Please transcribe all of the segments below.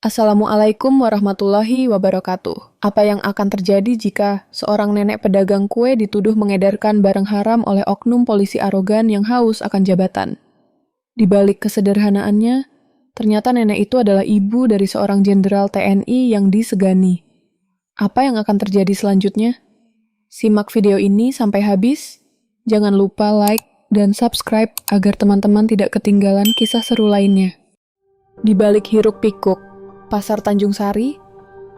Assalamualaikum warahmatullahi wabarakatuh. Apa yang akan terjadi jika seorang nenek pedagang kue dituduh mengedarkan barang haram oleh oknum polisi arogan yang haus akan jabatan? Di balik kesederhanaannya, ternyata nenek itu adalah ibu dari seorang jenderal TNI yang disegani. Apa yang akan terjadi selanjutnya? Simak video ini sampai habis. Jangan lupa like dan subscribe agar teman-teman tidak ketinggalan kisah seru lainnya. Di balik hiruk-pikuk Pasar Tanjung Sari,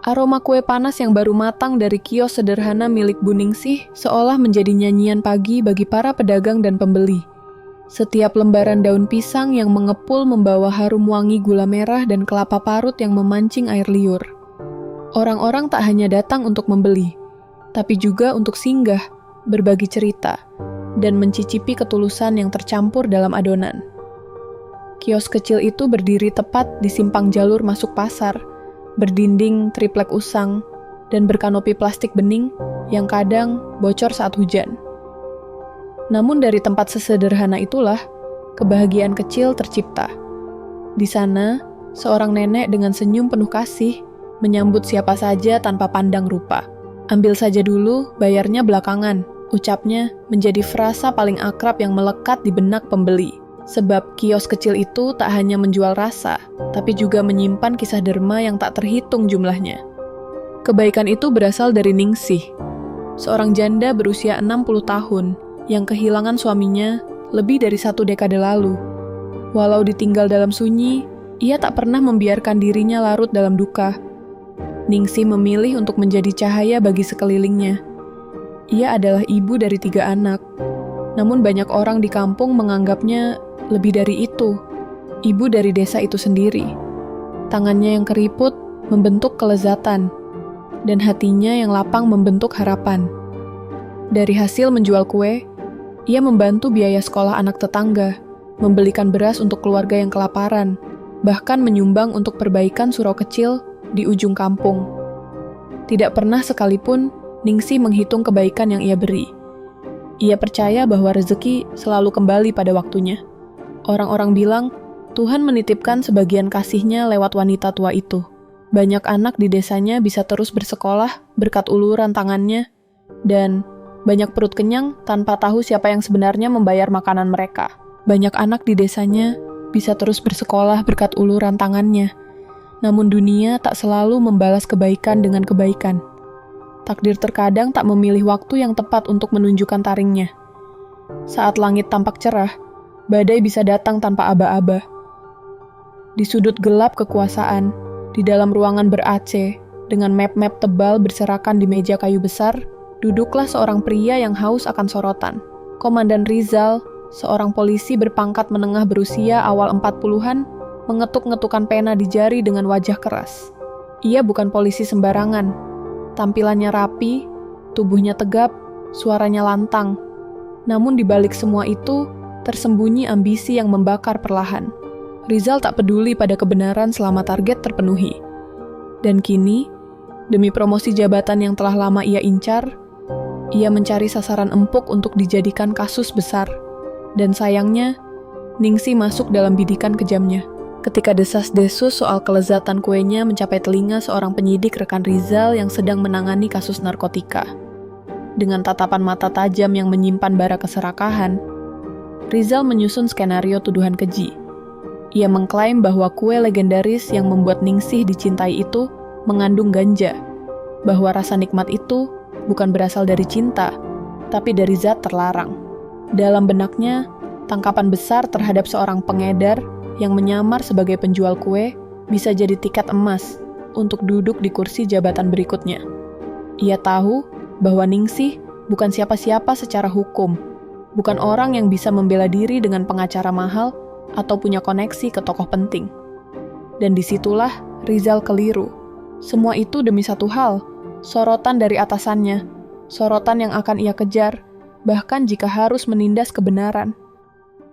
aroma kue panas yang baru matang dari kios sederhana milik Bu Ningsih seolah menjadi nyanyian pagi bagi para pedagang dan pembeli. Setiap lembaran daun pisang yang mengepul membawa harum wangi gula merah dan kelapa parut yang memancing air liur. Orang-orang tak hanya datang untuk membeli, tapi juga untuk singgah, berbagi cerita, dan mencicipi ketulusan yang tercampur dalam adonan. Kios kecil itu berdiri tepat di simpang jalur masuk pasar, berdinding triplek usang, dan berkanopi plastik bening yang kadang bocor saat hujan. Namun dari tempat sesederhana itulah, kebahagiaan kecil tercipta. Di sana, seorang nenek dengan senyum penuh kasih menyambut siapa saja tanpa pandang rupa. Ambil saja dulu, bayarnya belakangan, ucapnya menjadi frasa paling akrab yang melekat di benak pembeli. Sebab kios kecil itu tak hanya menjual rasa, tapi juga menyimpan kisah derma yang tak terhitung jumlahnya. Kebaikan itu berasal dari Ningsih, seorang janda berusia 60 tahun yang kehilangan suaminya lebih dari 1 dekade lalu. Walau ditinggal dalam sunyi, ia tak pernah membiarkan dirinya larut dalam duka. Ningsih memilih untuk menjadi cahaya bagi sekelilingnya. Ia adalah ibu dari 3 anak, namun banyak orang di kampung menganggapnya lebih dari itu, ibu dari desa itu sendiri. Tangannya yang keriput membentuk kelezatan, dan hatinya yang lapang membentuk harapan. Dari hasil menjual kue, ia membantu biaya sekolah anak tetangga, membelikan beras untuk keluarga yang kelaparan, bahkan menyumbang untuk perbaikan surau kecil di ujung kampung. Tidak pernah sekalipun Ningsih menghitung kebaikan yang ia beri. Ia percaya bahwa rezeki selalu kembali pada waktunya. Orang-orang bilang, Tuhan menitipkan sebagian kasih-Nya lewat wanita tua itu. Banyak anak di desanya bisa terus bersekolah berkat uluran tangannya, dan banyak perut kenyang tanpa tahu siapa yang sebenarnya membayar makanan mereka. Banyak anak di desanya bisa terus bersekolah berkat uluran tangannya, namun dunia tak selalu membalas kebaikan dengan kebaikan. Takdir terkadang tak memilih waktu yang tepat untuk menunjukkan taringnya. Saat langit tampak cerah, badai bisa datang tanpa aba-aba. Di sudut gelap kekuasaan, di dalam ruangan ber-AC, dengan map-map tebal berserakan di meja kayu besar, duduklah seorang pria yang haus akan sorotan. Komandan Rizal, seorang polisi berpangkat menengah berusia awal 40-an, mengetuk-ngetukkan pena di jari dengan wajah keras. Ia bukan polisi sembarangan. Tampilannya rapi, tubuhnya tegap, suaranya lantang. Namun di balik semua itu, tersembunyi ambisi yang membakar perlahan. Rizal tak peduli pada kebenaran selama target terpenuhi. Dan kini, demi promosi jabatan yang telah lama ia incar, ia mencari sasaran empuk untuk dijadikan kasus besar. Dan sayangnya, Ningsih masuk dalam bidikan kejamnya. Ketika desas-desus soal kelezatan kuenya mencapai telinga seorang penyidik rekan Rizal yang sedang menangani kasus narkotika. Dengan tatapan mata tajam yang menyimpan bara keserakahan, Rizal menyusun skenario tuduhan keji. Ia mengklaim bahwa kue legendaris yang membuat Ningsih dicintai itu mengandung ganja, bahwa rasa nikmat itu bukan berasal dari cinta, tapi dari zat terlarang. Dalam benaknya, tangkapan besar terhadap seorang pengedar yang menyamar sebagai penjual kue bisa jadi tiket emas untuk duduk di kursi jabatan berikutnya. Ia tahu bahwa Ningsih bukan siapa-siapa secara hukum, bukan orang yang bisa membela diri dengan pengacara mahal atau punya koneksi ke tokoh penting. Dan disitulah Rizal keliru. Semua itu demi satu hal, sorotan dari atasannya, sorotan yang akan ia kejar, bahkan jika harus menindas kebenaran.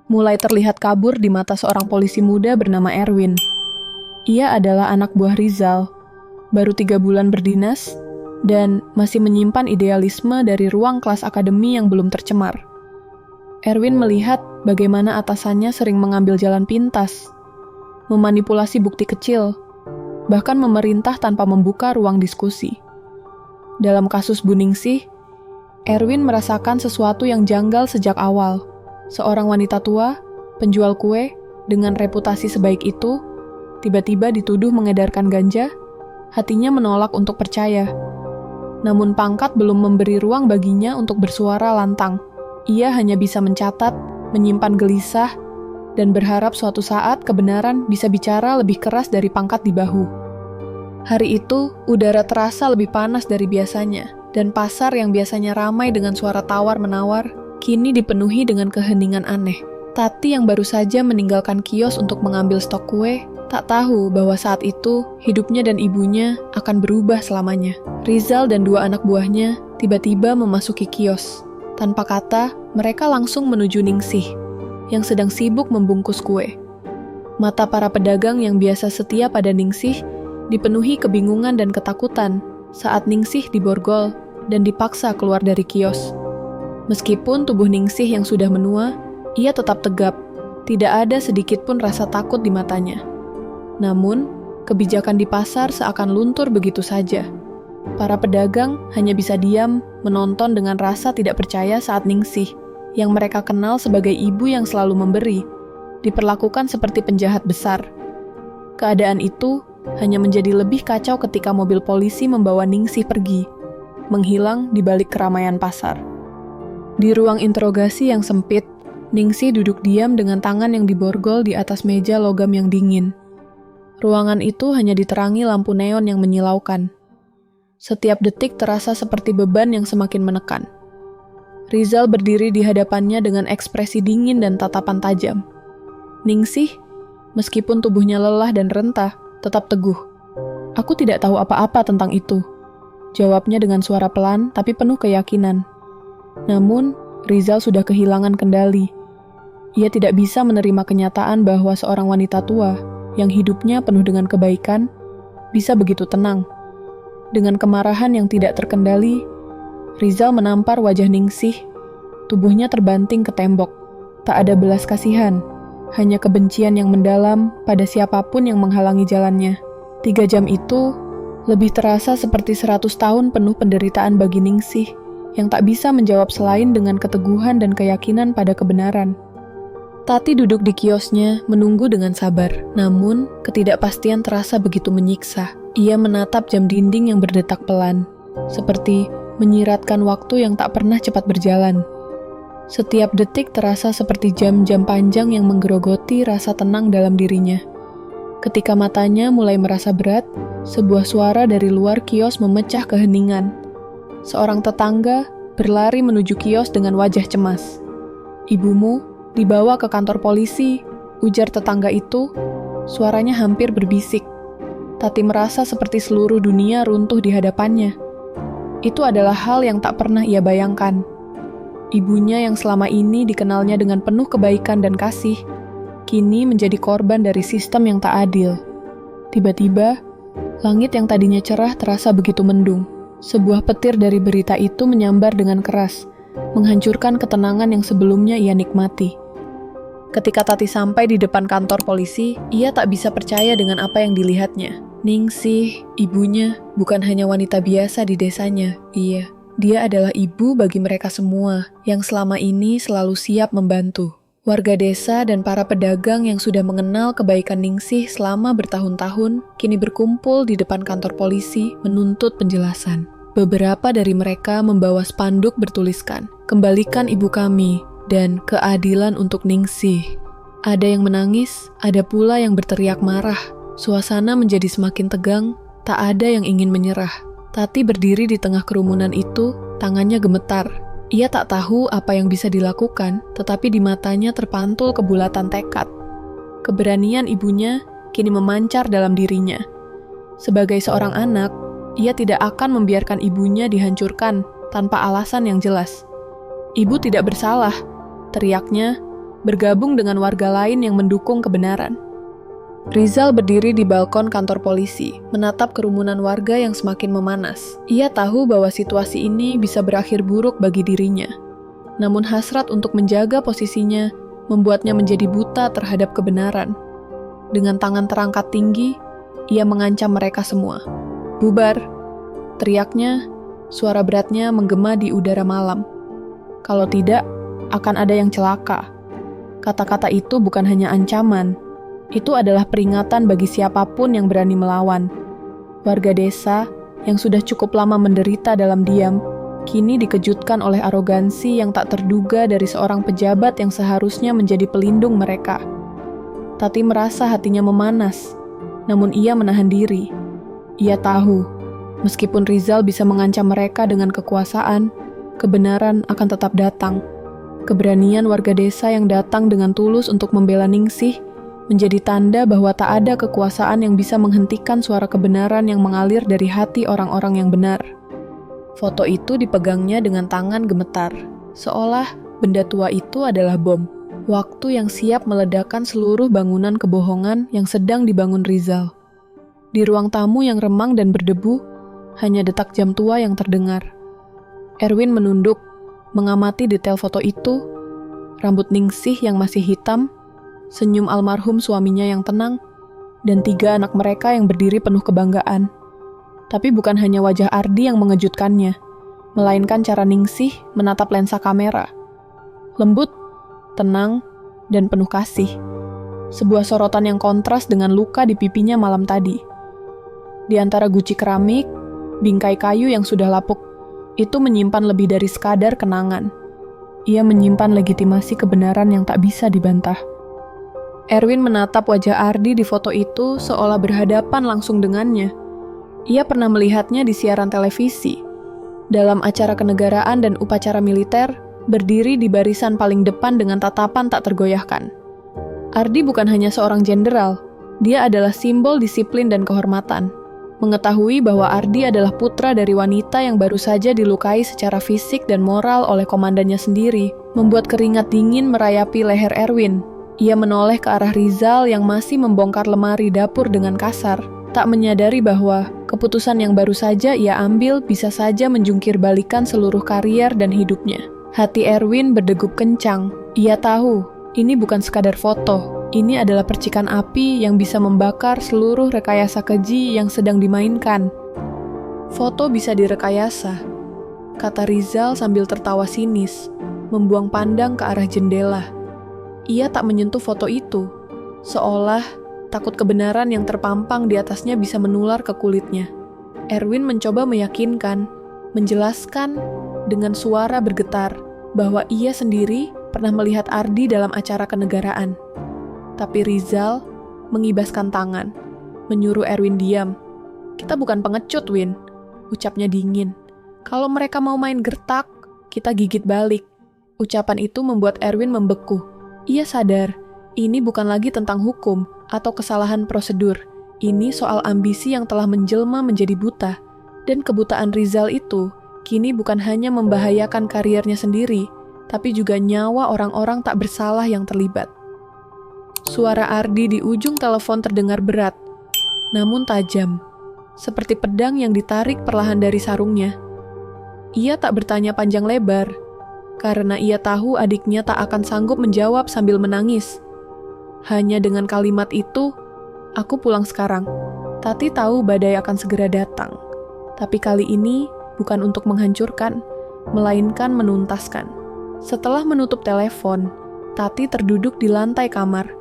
Mulai terlihat kabur di mata seorang polisi muda bernama Erwin. Ia adalah anak buah Rizal, baru 3 bulan berdinas, dan masih menyimpan idealisme dari ruang kelas akademi yang belum tercemar. Erwin melihat bagaimana atasannya sering mengambil jalan pintas, memanipulasi bukti kecil, bahkan memerintah tanpa membuka ruang diskusi. Dalam kasus Bu Ningsih, Erwin merasakan sesuatu yang janggal sejak awal. Seorang wanita tua, penjual kue, dengan reputasi sebaik itu, tiba-tiba dituduh mengedarkan ganja. Hatinya menolak untuk percaya. Namun pangkat belum memberi ruang baginya untuk bersuara lantang. Ia hanya bisa mencatat, menyimpan gelisah, dan berharap suatu saat kebenaran bisa bicara lebih keras dari pangkat di bahu. Hari itu, udara terasa lebih panas dari biasanya, dan pasar yang biasanya ramai dengan suara tawar-menawar, kini dipenuhi dengan keheningan aneh. Tati yang baru saja meninggalkan kios untuk mengambil stok kue, tak tahu bahwa saat itu hidupnya dan ibunya akan berubah selamanya. Rizal dan 2 anak buahnya tiba-tiba memasuki kios. Tanpa kata, mereka langsung menuju Ningsih, yang sedang sibuk membungkus kue. Mata para pedagang yang biasa setia pada Ningsih dipenuhi kebingungan dan ketakutan saat Ningsih diborgol dan dipaksa keluar dari kios. Meskipun tubuh Ningsih yang sudah menua, ia tetap tegap. Tidak ada sedikit pun rasa takut di matanya. Namun, kebijakan di pasar seakan luntur begitu saja. Para pedagang hanya bisa diam, menonton dengan rasa tidak percaya saat Ningsih, yang mereka kenal sebagai ibu yang selalu memberi, diperlakukan seperti penjahat besar. Keadaan itu hanya menjadi lebih kacau ketika mobil polisi membawa Ningsih pergi, menghilang di balik keramaian pasar. Di ruang interogasi yang sempit, Ningsih duduk diam dengan tangan yang diborgol di atas meja logam yang dingin. Ruangan itu hanya diterangi lampu neon yang menyilaukan. Setiap detik terasa seperti beban yang semakin menekan. Rizal berdiri di hadapannya dengan ekspresi dingin dan tatapan tajam. Ningsih, meskipun tubuhnya lelah dan rentah, tetap teguh. "Aku tidak tahu apa-apa tentang itu," jawabnya dengan suara pelan tapi penuh keyakinan. Namun, Rizal sudah kehilangan kendali. Ia tidak bisa menerima kenyataan bahwa seorang wanita tua yang hidupnya penuh dengan kebaikan bisa begitu tenang. Dengan kemarahan yang tidak terkendali, Rizal menampar wajah Ningsih. Tubuhnya terbanting ke tembok. Tak ada belas kasihan, hanya kebencian yang mendalam pada siapapun yang menghalangi jalannya. 3 jam itu lebih terasa seperti 100 tahun penuh penderitaan bagi Ningsih, yang tak bisa menjawab selain dengan keteguhan dan keyakinan pada kebenaran. Tati duduk di kiosnya, menunggu dengan sabar. Namun, ketidakpastian terasa begitu menyiksa. Ia menatap jam dinding yang berdetak pelan, seperti menyiratkan waktu yang tak pernah cepat berjalan. Setiap detik terasa seperti jam-jam panjang yang menggerogoti rasa tenang dalam dirinya. Ketika matanya mulai merasa berat, sebuah suara dari luar kios memecah keheningan. Seorang tetangga berlari menuju kios dengan wajah cemas. "Ibumu dibawa ke kantor polisi," ujar tetangga itu. Suaranya hampir berbisik. Tati merasa seperti seluruh dunia runtuh di hadapannya. Itu adalah hal yang tak pernah ia bayangkan. Ibunya yang selama ini dikenalnya dengan penuh kebaikan dan kasih, kini menjadi korban dari sistem yang tak adil. Tiba-tiba, langit yang tadinya cerah terasa begitu mendung. Sebuah petir dari berita itu menyambar dengan keras, menghancurkan ketenangan yang sebelumnya ia nikmati. Ketika Tati sampai di depan kantor polisi, ia tak bisa percaya dengan apa yang dilihatnya. Ningsih, ibunya, bukan hanya wanita biasa di desanya. Iya, dia adalah ibu bagi mereka semua yang selama ini selalu siap membantu. Warga desa dan para pedagang yang sudah mengenal kebaikan Ningsih selama bertahun-tahun kini berkumpul di depan kantor polisi menuntut penjelasan. Beberapa dari mereka membawa spanduk bertuliskan, "Kembalikan ibu kami," dan "Keadilan untuk Ningsih." Ada yang menangis, ada pula yang berteriak marah. Suasana menjadi semakin tegang, tak ada yang ingin menyerah. Tati berdiri di tengah kerumunan itu, tangannya gemetar. Ia tak tahu apa yang bisa dilakukan, tetapi di matanya terpantul kebulatan tekad. Keberanian ibunya kini memancar dalam dirinya. Sebagai seorang anak, ia tidak akan membiarkan ibunya dihancurkan tanpa alasan yang jelas. "Ibu tidak bersalah," teriaknya, bergabung dengan warga lain yang mendukung kebenaran. Rizal berdiri di balkon kantor polisi, menatap kerumunan warga yang semakin memanas. Ia tahu bahwa situasi ini bisa berakhir buruk bagi dirinya. Namun hasrat untuk menjaga posisinya membuatnya menjadi buta terhadap kebenaran. Dengan tangan terangkat tinggi, Ia mengancam mereka semua. "Bubar!" teriaknya, suara beratnya menggema di udara malam. "Kalau tidak, akan ada yang celaka." Kata-kata itu bukan hanya ancaman, itu adalah peringatan bagi siapapun yang berani melawan. Warga desa yang sudah cukup lama menderita dalam diam, kini dikejutkan oleh arogansi yang tak terduga dari seorang pejabat yang seharusnya menjadi pelindung mereka. Tati merasa hatinya memanas, namun ia menahan diri. Ia tahu, meskipun Rizal bisa mengancam mereka dengan kekuasaan, kebenaran akan tetap datang. Keberanian warga desa yang datang dengan tulus untuk membela Ningsih menjadi tanda bahwa tak ada kekuasaan yang bisa menghentikan suara kebenaran yang mengalir dari hati orang-orang yang benar. Foto itu dipegangnya dengan tangan gemetar, seolah benda tua itu adalah bom, waktu yang siap meledakkan seluruh bangunan kebohongan yang sedang dibangun Rizal. Di ruang tamu yang remang dan berdebu, hanya detak jam tua yang terdengar. Erwin menunduk, mengamati detail foto itu, rambut Ningsih yang masih hitam, senyum almarhum suaminya yang tenang, dan 3 anak mereka yang berdiri penuh kebanggaan. Tapi bukan hanya wajah Ardi yang mengejutkannya, melainkan cara Ningsih menatap lensa kamera. Lembut, tenang, dan penuh kasih. Sebuah sorotan yang kontras dengan luka di pipinya malam tadi. Di antara guci keramik, bingkai kayu yang sudah lapuk, itu menyimpan lebih dari sekadar kenangan. Ia menyimpan legitimasi kebenaran yang tak bisa dibantah. Erwin menatap wajah Ardi di foto itu seolah berhadapan langsung dengannya. Ia pernah melihatnya di siaran televisi, dalam acara kenegaraan dan upacara militer, berdiri di barisan paling depan dengan tatapan tak tergoyahkan. Ardi bukan hanya seorang jenderal, dia adalah simbol disiplin dan kehormatan. Mengetahui bahwa Ardi adalah putra dari wanita yang baru saja dilukai secara fisik dan moral oleh komandannya sendiri, membuat keringat dingin merayapi leher Erwin. Ia menoleh ke arah Rizal yang masih membongkar lemari dapur dengan kasar, tak menyadari bahwa keputusan yang baru saja ia ambil bisa saja menjungkir balikan seluruh karier dan hidupnya. Hati Erwin berdegup kencang. Ia tahu, ini bukan sekadar foto. Ini adalah percikan api yang bisa membakar seluruh rekayasa keji yang sedang dimainkan. Foto bisa direkayasa, kata Rizal sambil tertawa sinis, membuang pandang ke arah jendela. Ia tak menyentuh foto itu, seolah takut kebenaran yang terpampang di atasnya bisa menular ke kulitnya. Erwin mencoba meyakinkan, menjelaskan dengan suara bergetar bahwa ia sendiri pernah melihat Ardi dalam acara kenegaraan. Tapi Rizal mengibaskan tangan, menyuruh Erwin diam. "Kita bukan pengecut, Win," ucapnya dingin. "Kalau mereka mau main gertak, kita gigit balik." Ucapan itu membuat Erwin membeku. Ia sadar, ini bukan lagi tentang hukum atau kesalahan prosedur. Ini soal ambisi yang telah menjelma menjadi buta. Dan kebutaan Rizal itu kini bukan hanya membahayakan kariernya sendiri, tapi juga nyawa orang-orang tak bersalah yang terlibat. Suara Ardi di ujung telepon terdengar berat, namun tajam, seperti pedang yang ditarik perlahan dari sarungnya. Ia tak bertanya panjang lebar, karena ia tahu adiknya tak akan sanggup menjawab sambil menangis. Hanya dengan kalimat itu, "Aku pulang sekarang." Tati tahu badai akan segera datang, tapi kali ini bukan untuk menghancurkan, melainkan menuntaskan. Setelah menutup telepon, Tati terduduk di lantai kamar,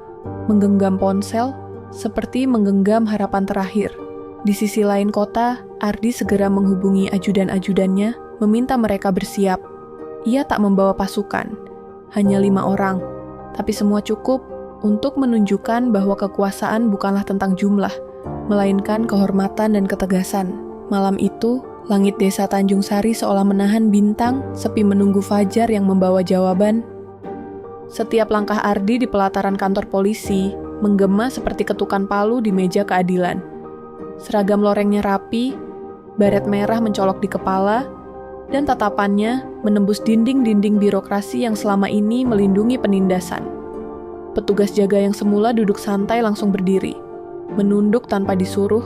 menggenggam ponsel, seperti menggenggam harapan terakhir. Di sisi lain kota, Ardi segera menghubungi ajudan-ajudannya, meminta mereka bersiap. Ia tak membawa pasukan, hanya 5 orang, tapi semua cukup untuk menunjukkan bahwa kekuasaan bukanlah tentang jumlah, melainkan kehormatan dan ketegasan. Malam itu, langit desa Tanjung Sari seolah menahan bintang, sepi menunggu fajar yang membawa jawaban. Setiap langkah Ardi di pelataran kantor polisi menggema seperti ketukan palu di meja keadilan. Seragam lorengnya rapi, baret merah mencolok di kepala, dan tatapannya menembus dinding-dinding birokrasi yang selama ini melindungi penindasan. Petugas jaga yang semula duduk santai langsung berdiri, menunduk tanpa disuruh.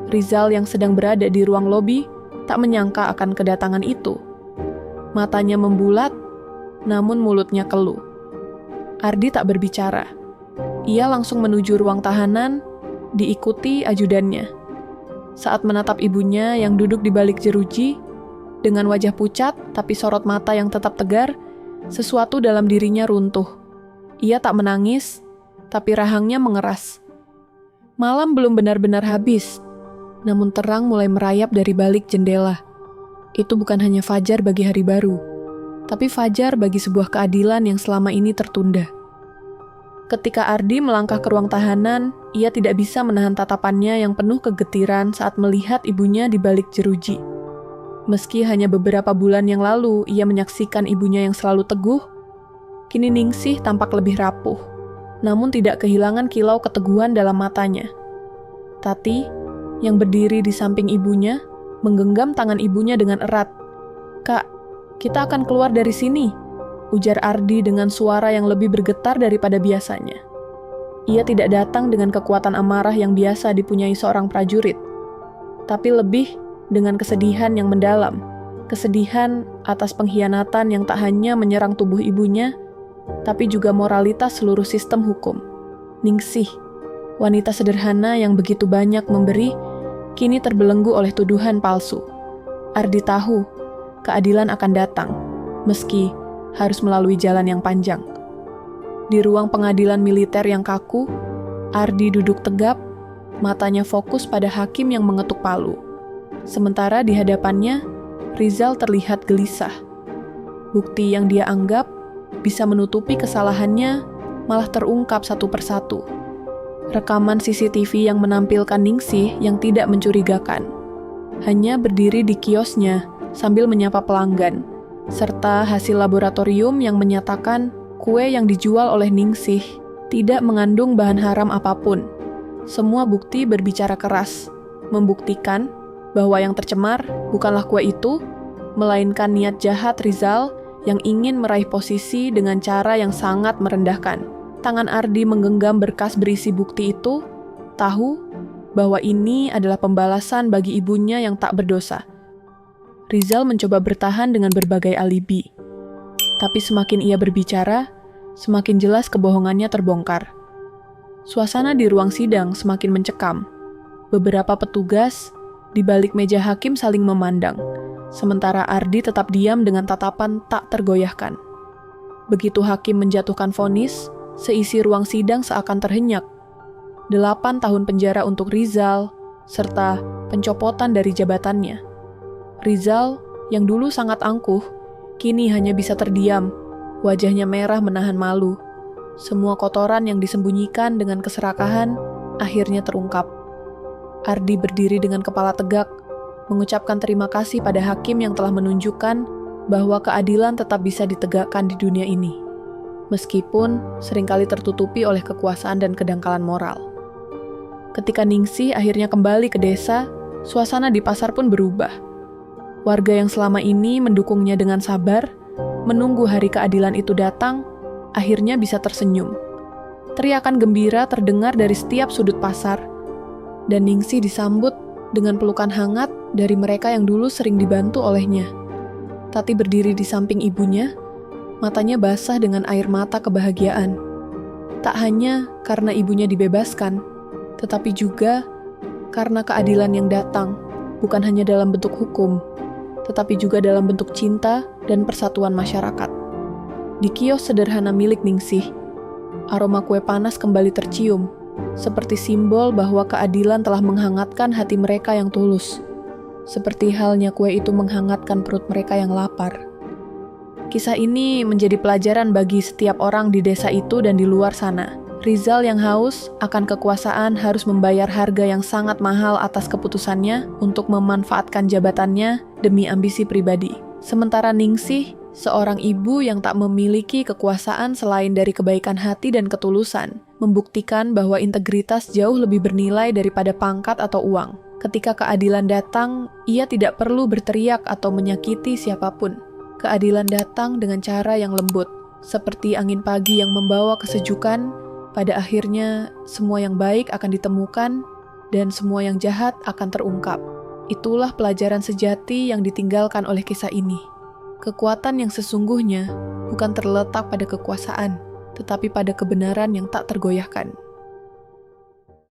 Rizal yang sedang berada di ruang lobi tak menyangka akan kedatangan itu. Matanya membulat, namun mulutnya keluh. Ardi tak berbicara. Ia langsung menuju ruang tahanan diikuti ajudannya. Saat menatap ibunya yang duduk di balik jeruji, dengan wajah pucat tapi sorot mata yang tetap tegar, sesuatu dalam dirinya runtuh. Ia tak menangis, tapi rahangnya mengeras. Malam belum benar-benar habis, namun terang mulai merayap dari balik jendela. Itu bukan hanya fajar bagi hari baru, tapi fajar bagi sebuah keadilan yang selama ini tertunda. Ketika Ardi melangkah ke ruang tahanan, ia tidak bisa menahan tatapannya yang penuh kegetiran saat melihat ibunya di balik jeruji. Meski hanya beberapa bulan yang lalu ia menyaksikan ibunya yang selalu teguh, kini Ningsih tampak lebih rapuh, namun tidak kehilangan kilau keteguhan dalam matanya. Tati, yang berdiri di samping ibunya, menggenggam tangan ibunya dengan erat. "Kak, kita akan keluar dari sini," ujar Ardi dengan suara yang lebih bergetar daripada biasanya. Ia tidak datang dengan kekuatan amarah yang biasa dipunyai seorang prajurit, tapi lebih dengan kesedihan yang mendalam. Kesedihan atas pengkhianatan yang tak hanya menyerang tubuh ibunya, tapi juga moralitas seluruh sistem hukum. Ningsih, wanita sederhana yang begitu banyak memberi, kini terbelenggu oleh tuduhan palsu. Ardi tahu, keadilan akan datang, meski harus melalui jalan yang panjang. Di ruang pengadilan militer yang kaku, Ardi duduk tegap, matanya fokus pada hakim yang mengetuk palu. Sementara di hadapannya, Rizal terlihat gelisah. Bukti yang dia anggap bisa menutupi kesalahannya malah terungkap satu persatu. Rekaman CCTV yang menampilkan Ningsih yang tidak mencurigakan. Hanya berdiri di kiosnya sambil menyapa pelanggan, serta hasil laboratorium yang menyatakan kue yang dijual oleh Ningsih tidak mengandung bahan haram apapun. Semua bukti berbicara keras, membuktikan bahwa yang tercemar bukanlah kue itu, melainkan niat jahat Rizal yang ingin meraih posisi dengan cara yang sangat merendahkan. Tangan Ardi menggenggam berkas berisi bukti itu, tahu bahwa ini adalah pembalasan bagi ibunya yang tak berdosa. Rizal mencoba bertahan dengan berbagai alibi. Tapi semakin ia berbicara, semakin jelas kebohongannya terbongkar. Suasana di ruang sidang semakin mencekam. Beberapa petugas di balik meja hakim saling memandang, sementara Ardi tetap diam dengan tatapan tak tergoyahkan. Begitu hakim menjatuhkan vonis, seisi ruang sidang seakan terhenyak. 8 tahun penjara untuk Rizal, serta pencopotan dari jabatannya. Rizal, yang dulu sangat angkuh, kini hanya bisa terdiam, wajahnya merah menahan malu. Semua kotoran yang disembunyikan dengan keserakahan akhirnya terungkap. Ardi berdiri dengan kepala tegak, mengucapkan terima kasih pada hakim yang telah menunjukkan bahwa keadilan tetap bisa ditegakkan di dunia ini, meskipun seringkali tertutupi oleh kekuasaan dan kedangkalan moral. Ketika Ningsih akhirnya kembali ke desa, suasana di pasar pun berubah. Warga yang selama ini mendukungnya dengan sabar, menunggu hari keadilan itu datang, akhirnya bisa tersenyum. Teriakan gembira terdengar dari setiap sudut pasar, dan Ningsih disambut dengan pelukan hangat dari mereka yang dulu sering dibantu olehnya. Tati berdiri di samping ibunya, matanya basah dengan air mata kebahagiaan. Tak hanya karena ibunya dibebaskan, tetapi juga karena keadilan yang datang, bukan hanya dalam bentuk hukum, tetapi juga dalam bentuk cinta dan persatuan masyarakat. Di kios sederhana milik Ningsih, aroma kue panas kembali tercium, seperti simbol bahwa keadilan telah menghangatkan hati mereka yang tulus. Seperti halnya kue itu menghangatkan perut mereka yang lapar. Kisah ini menjadi pelajaran bagi setiap orang di desa itu dan di luar sana. Rizal yang haus akan kekuasaan harus membayar harga yang sangat mahal atas keputusannya untuk memanfaatkan jabatannya demi ambisi pribadi. Sementara Ningsih, seorang ibu yang tak memiliki kekuasaan selain dari kebaikan hati dan ketulusan, membuktikan bahwa integritas jauh lebih bernilai daripada pangkat atau uang. Ketika keadilan datang, ia tidak perlu berteriak atau menyakiti siapapun. Keadilan datang dengan cara yang lembut, seperti angin pagi yang membawa kesejukan. Pada akhirnya, semua yang baik akan ditemukan, dan semua yang jahat akan terungkap. Itulah pelajaran sejati yang ditinggalkan oleh kisah ini. Kekuatan yang sesungguhnya bukan terletak pada kekuasaan, tetapi pada kebenaran yang tak tergoyahkan.